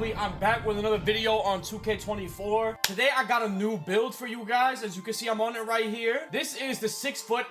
family, I'm back with another video on 2K24. Today I got a new build for you guys. As you can see, I'm on it right here. This is the 6'8"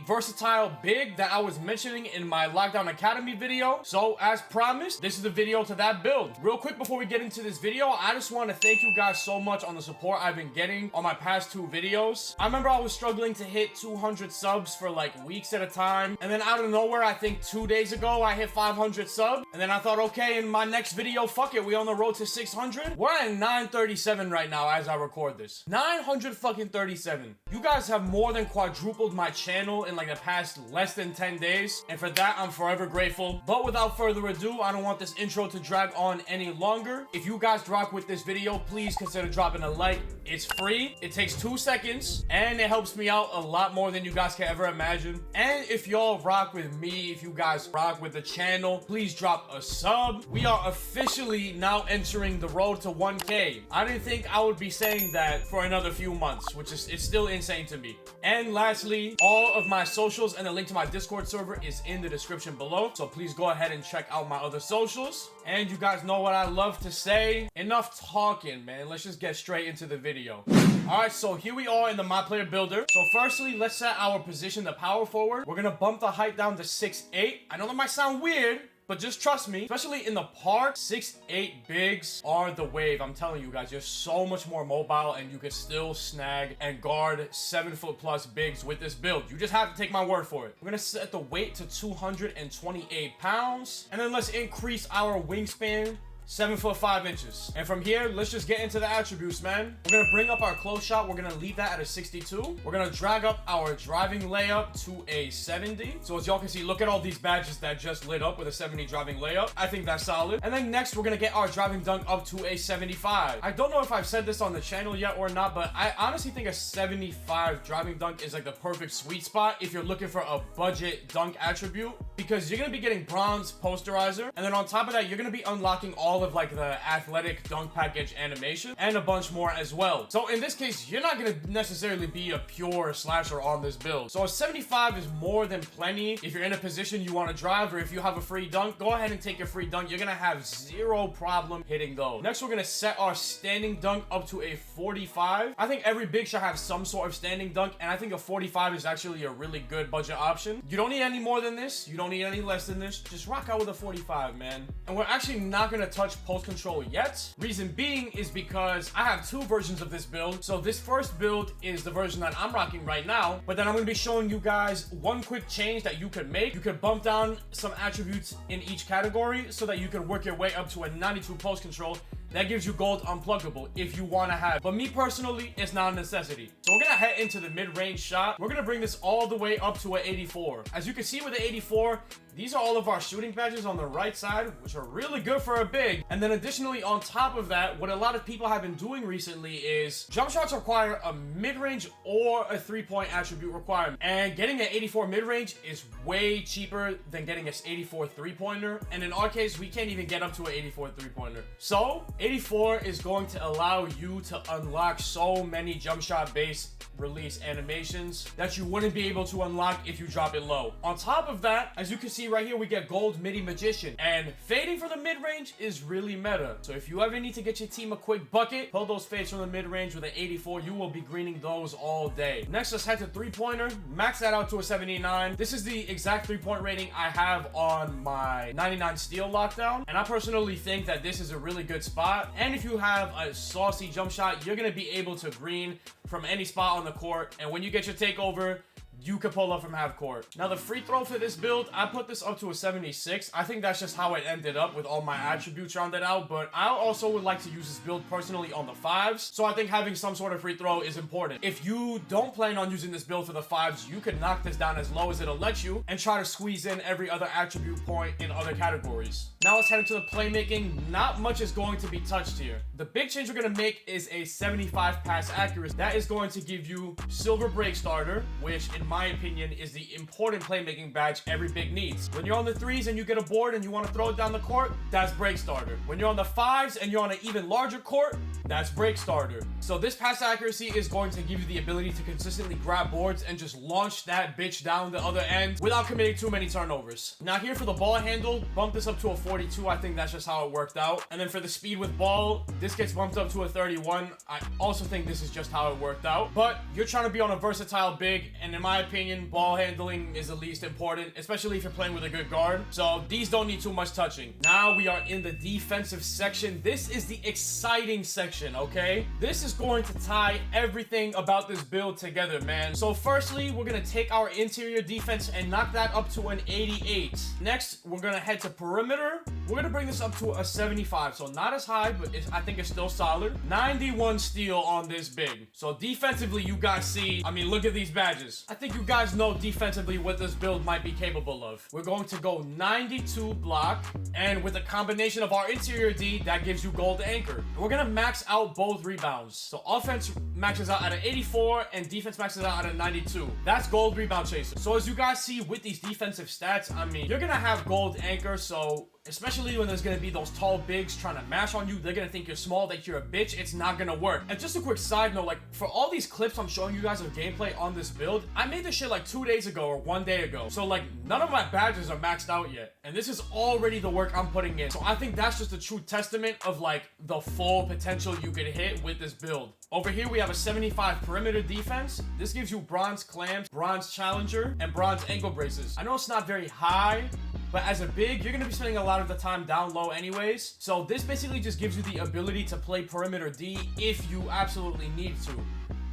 versatile big that I was mentioning in my Lockdown Academy video. So as promised, this is the video to that build. Real quick before we get into this video, I just want to thank you guys so much on the support I've been getting on my past two videos. I remember I was struggling to hit 200 subs for like weeks at a time, and then out of nowhere, I think 2 days ago, I hit 500 subs, and then I thought, okay, in my next video, fuck it, we on the road to 600. We're at 937 right now as I record this. 937. You guys have more than quadrupled my channel in like the past less than 10 days, and for that, I'm forever grateful. But without further ado, I don't want this intro to drag on any longer. If you guys rock with this video, please consider dropping a like. It's free, it takes 2 seconds, and it helps me out a lot more than you guys can ever imagine. And if y'all rock with me, if you guys rock with the channel, please drop a sub. We are officially now entering the road to 1K. I didn't think I would be saying that for another few months, which is it's still insane to me. And lastly, all of my socials and the link to my Discord server is in the description below, so please go ahead and check out my other socials. And you guys know what I love to say. Enough talking, man. Let's just get straight into the video. Alright, so here we are in the My Player Builder. So firstly, let's set our position to power forward. We're gonna bump the height down to 6'8". I know that might sound weird, but just trust me, especially in the park, 6'8" bigs are the wave. I'm telling you guys, you're so much more mobile and you can still snag and guard 7-foot+ bigs with this build. You just have to take my word for it. We're gonna set the weight to 228 pounds. And then let's increase our wingspan 7'5". And from here, let's just get into the attributes, man. We're gonna bring up our close shot. We're gonna leave that at a 62. We're gonna drag up our driving layup to a 70. So as y'all can see, look at all these badges that just lit up with a 70 driving layup. I think that's solid. And then next, we're gonna get our driving dunk up to a 75. I don't know if I've said this on the channel yet or not, but I honestly think a 75 driving dunk is like the perfect sweet spot if you're looking for a budget dunk attribute, because you're gonna be getting bronze posterizer, and then on top of that, you're gonna be unlocking all of like the athletic dunk package animation and a bunch more as well. So in this case, you're not gonna necessarily be a pure slasher on this build. So a 75 is more than plenty. If you're in a position you want to drive, or if you have a free dunk, go ahead and take your free dunk. You're gonna have zero problem hitting those. Next, we're gonna set our standing dunk up to a 45. I think every big should have some sort of standing dunk, and I think a 45 is actually a really good budget option. You don't need any more than this. You don't need any less than this. Just rock out with a 45, man. And we're actually not gonna touch post control yet. Reason being is because I have two versions of this build. So this first build is the version that I'm rocking right now, but then I'm going to be showing you guys one quick change that you could make. You could bump down some attributes in each category so that you can work your way up to a 92 post control. That gives you gold unpluggable if you want to have. But me personally, it's not a necessity. So we're going to head into the mid-range shot. We're going to bring this all the way up to an 84. As you can see with the 84, these are all of our shooting badges on the right side, which are really good for a big. And then additionally, on top of that, what a lot of people have been doing recently is jump shots require a mid-range or a 3-point attribute requirement. And getting an 84 mid-range is way cheaper than getting an 84 3-pointer. And in our case, we can't even get up to an 84 3-pointer. So 84 is going to allow you to unlock so many jump shot based release animations that you wouldn't be able to unlock if you drop it low. On top of that, as you can see right here, we get gold midi magician, and fading for the mid-range is really meta. So if you ever need to get your team a quick bucket, pull those fades from the mid-range with an 84. You will be greening those all day. Next, let's head to 3-pointer. Max that out to a 79. This is the exact 3-point rating I have on my 99 steel lockdown, and I personally think that this is a really good spot. And if you have a saucy jump shot, you're gonna be able to green from any spot on the court, and when you get your takeover, you can pull up from half court. Now the free throw for this build, I put this up to a 76. I think that's just how it ended up with all my attributes rounded out, but I also would like to use this build personally on the 5s. So I think having some sort of free throw is important. If you don't plan on using this build for the 5s, you could knock this down as low as it'll let you and try to squeeze in every other attribute point in other categories. Now let's head into the playmaking. Not much is going to be touched here. The big change we're going to make is a 75 pass accuracy. That is going to give you silver break starter, which in my opinion, is the important playmaking badge every big needs. When you're on the 3s and you get a board and you want to throw it down the court, that's break starter. When you're on the 5s and you're on an even larger court, that's break starter. So this pass accuracy is going to give you the ability to consistently grab boards and just launch that bitch down the other end without committing too many turnovers. Now here for the ball handle, bump this up to a 42. I think that's just how it worked out. And then for the speed with ball, this gets bumped up to a 31. I also think this is just how it worked out. But you're trying to be on a versatile big, and in my opinion, ball handling is the least important, especially if you're playing with a good guard. So these don't need too much touching. Now we are in the defensive section. This is the exciting section, okay? This is going to tie everything about this build together, man. So firstly, we're gonna take our interior defense and knock that up to an 88. Next, we're gonna head to perimeter. We're gonna bring this up to a 75. So not as high, but I think it's still solid. 91 steal on this big. So defensively, you guys see, I mean, look at these badges. I think you guys know defensively what this build might be capable of. We're going to go 92 block, and with a combination of our interior D, that gives you gold anchor. We're gonna max out both rebounds. So offense maxes out at an 84 and defense maxes out at a 92. That's gold rebound chaser. So as you guys see with these defensive stats, I mean, you're gonna have gold anchor, so especially when there's gonna be those tall bigs trying to mash on you, they're gonna think you're small, that you're a bitch. It's not gonna work. And just a quick side note, like for all these clips I'm showing you guys of gameplay on this build, I made this shit like 2 days ago or 1 day ago. So like none of my badges are maxed out yet. And this is already the work I'm putting in. So I think that's just a true testament of like the full potential you could hit with this build. Over here we have a 75 perimeter defense. This gives you bronze clams, bronze challenger, and bronze ankle braces. I know it's not very high, but as a big, you're going to be spending a lot of the time down low anyways. So this basically just gives you the ability to play perimeter D if you absolutely need to.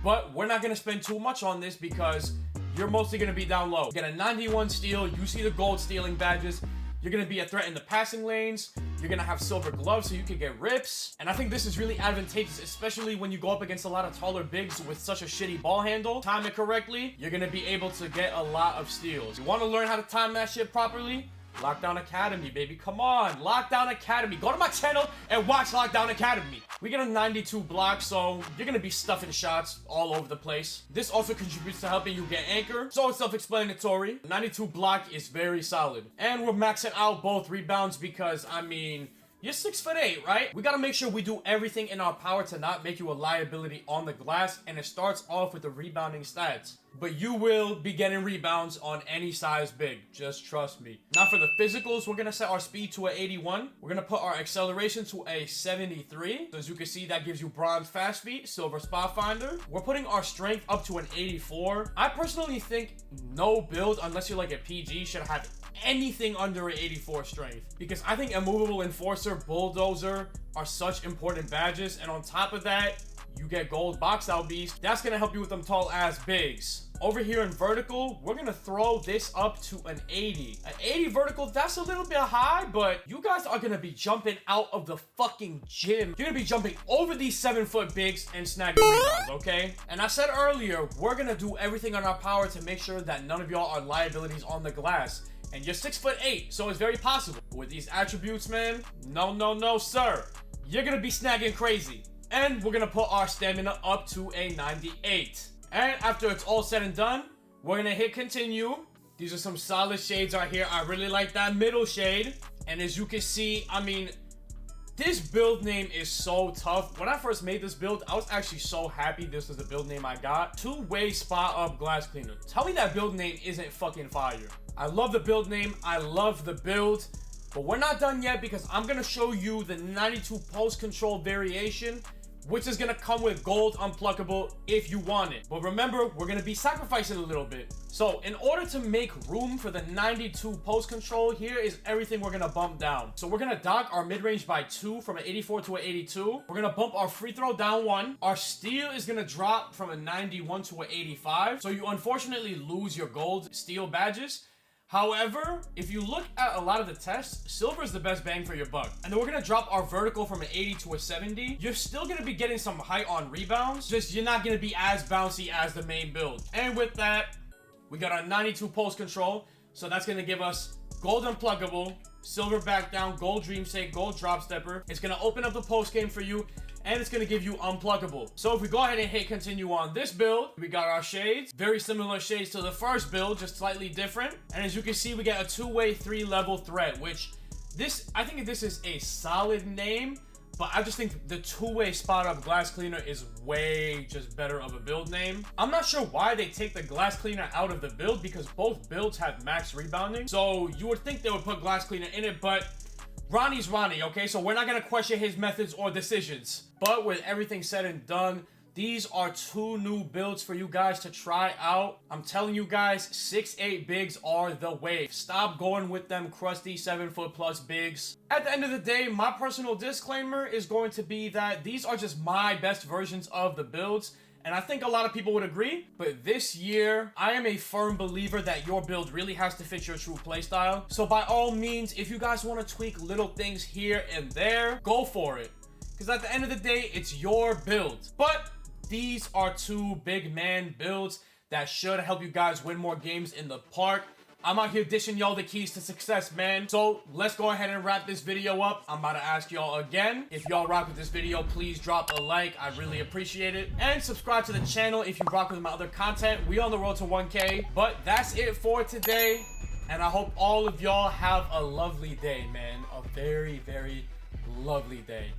But we're not going to spend too much on this because you're mostly going to be down low. You get a 91 steal. You see the gold stealing badges. You're going to be a threat in the passing lanes. You're going to have silver gloves so you can get rips. And I think this is really advantageous, especially when you go up against a lot of taller bigs with such a shitty ball handle. Time it correctly, you're going to be able to get a lot of steals. You want to learn how to time that shit properly? Lockdown Academy, baby. Come on. Lockdown Academy. Go to my channel and watch Lockdown Academy. We get a 92 block, so you're going to be stuffing shots all over the place. This also contributes to helping you get anchor, so it's self-explanatory. 92 block is very solid. And we're maxing out both rebounds because, I mean, you're 6'8", right? We gotta make sure we do everything in our power to not make you a liability on the glass, and it starts off with the rebounding stats. But you will be getting rebounds on any size big, just trust me. Now for the physicals, we're gonna set our speed to an 81. We're gonna put our acceleration to a 73. So as you can see, that gives you bronze fast feet, silver spot finder. We're putting our strength up to an 84. I personally think no build, unless you're like a PG, should have anything under an 84 strength, because I think immovable enforcer, bulldozer are such important badges, and on top of that you get gold box out beast. That's gonna help you with them tall ass bigs. Over here in vertical, we're gonna throw this up to an 80. An 80 vertical, that's a little bit high, but you guys are gonna be jumping out of the fucking gym. You're gonna be jumping over these 7-foot bigs and snagging rebounds, okay? And I said earlier, we're gonna do everything on our power to make sure that none of y'all are liabilities on the glass. And you're 6'8", so it's very possible. With these attributes, man, no, sir. You're gonna be snagging crazy. And we're gonna put our stamina up to a 98. And after it's all said and done, we're gonna hit continue. These are some solid shades right here. I really like that middle shade. And as you can see, I mean, this build name is so tough. When I first made this build, I was actually so happy this was the build name I got. Two-way spot up glass cleaner. Tell me that build name isn't fucking fire. I love the build name. I love the build. But we're not done yet because I'm going to show you the 92 post control variation, which is going to come with gold unpluckable if you want it. But remember, we're going to be sacrificing a little bit. So in order to make room for the 92 post control, here is everything we're going to bump down. So we're going to dock our mid-range by 2 from an 84 to an 82. We're going to bump our free throw down 1. Our steal is going to drop from a 91 to an 85. So you unfortunately lose your gold steal badges. However, if you look at a lot of the tests, silver is the best bang for your buck. And then we're going to drop our vertical from an 80 to a 70. You're still going to be getting some height on rebounds, just you're not going to be as bouncy as the main build. And with that, we got our 92 post control. So that's going to give us gold unpluckable, silver back down, gold dream sake, gold drop stepper. It's going to open up the post game for you. and it's gonna give you unpluckable. So if we go ahead and hit continue on this build, we got our shades, very similar shades to the first build, just slightly different. And as you can see, we get a 2-way 3-level threat, which I think this is a solid name, but I just think the 2-way spot up glass cleaner is way just better of a build name. I'm not sure why they take the glass cleaner out of the build, because both builds have max rebounding. So you would think they would put glass cleaner in it, but Ronnie's Ronnie, okay? So we're not gonna question his methods or decisions. But with everything said and done, these are 2 new builds for you guys to try out. I'm telling you guys, 6'8" bigs are the wave. Stop going with them crusty 7-foot+ bigs. At the end of the day, my personal disclaimer is going to be that these are just my best versions of the builds. And I think a lot of people would agree, but this year, I am a firm believer that your build really has to fit your true playstyle. So by all means, if you guys want to tweak little things here and there, go for it. Because at the end of the day, it's your build. But these are 2 big man builds that should help you guys win more games in the park. I'm out here dishing y'all the keys to success, man. So let's go ahead and wrap this video up. I'm about to ask y'all again, if y'all rock with this video, please drop a like. I really appreciate it. And subscribe to the channel if you rock with my other content. We on the road to 1K. But that's it for today. And I hope all of y'all have a lovely day, man. A very, very lovely day.